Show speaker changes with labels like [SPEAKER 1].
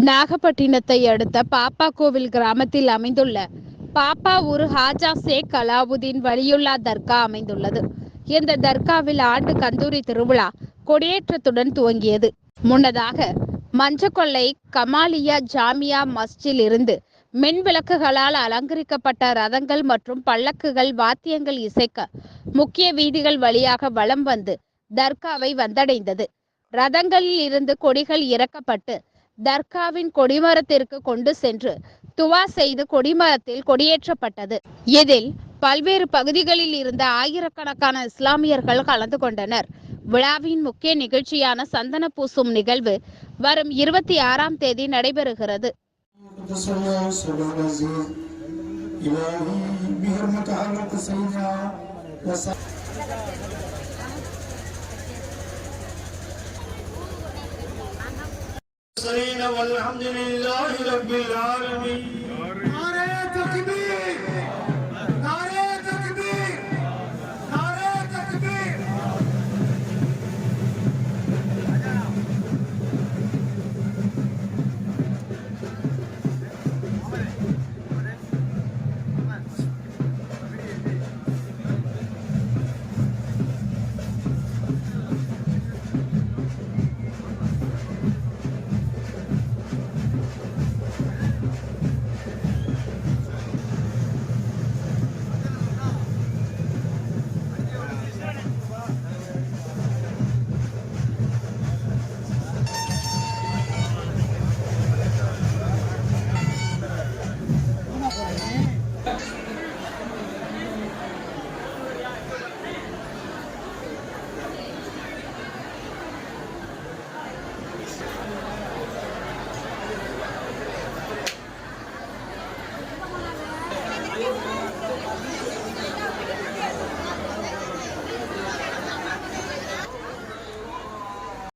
[SPEAKER 1] நாகப்பட்டினத்தை அடுத்த பாப்பாக்கோவில் கிராமத்தில் அமைந்துள்ள பாப்பா ஊர் ஹாஜா ஷேக் அலாவுதீன் வலியுல்லா தர்கா அமைந்துள்ளது. இந்த தர்காவில் ஆண்டு கந்தூரி திருவிழா கொடியேற்றத்துடன் துவங்கியது. முன்னதாக மஞ்சக்கொள்ளை கமாலியா ஜாமியா மஸ்ஜில் இருந்து மின் விளக்குகளால் அலங்கரிக்கப்பட்ட ரதங்கள் மற்றும் பல்லக்குகள் வாத்தியங்கள் இசைக்க முக்கிய வீதிகள் வழியாக வலம் வந்து தர்காவை வந்தடைந்தது. ரதங்களில் இருந்து கொடிகள் இறக்கப்பட்டு தர்காவின் கொடிமரத்திற்கு கொண்டு சென்று துவா செய்து கொடிமரத்தில் கொடியேற்றப்பட்டது. இதில் பல்வேறு பகுதிகளில் இருந்த ஆயிரக்கணக்கான இஸ்லாமியர்கள் கலந்து கொண்டனர். விழாவின் முக்கிய நிகழ்ச்சியான சந்தன பூசும் நிகழ்வு வரும் 26ஆம் தேதி நடைபெறுகிறது.
[SPEAKER 2] والحمد لله رب العالمين.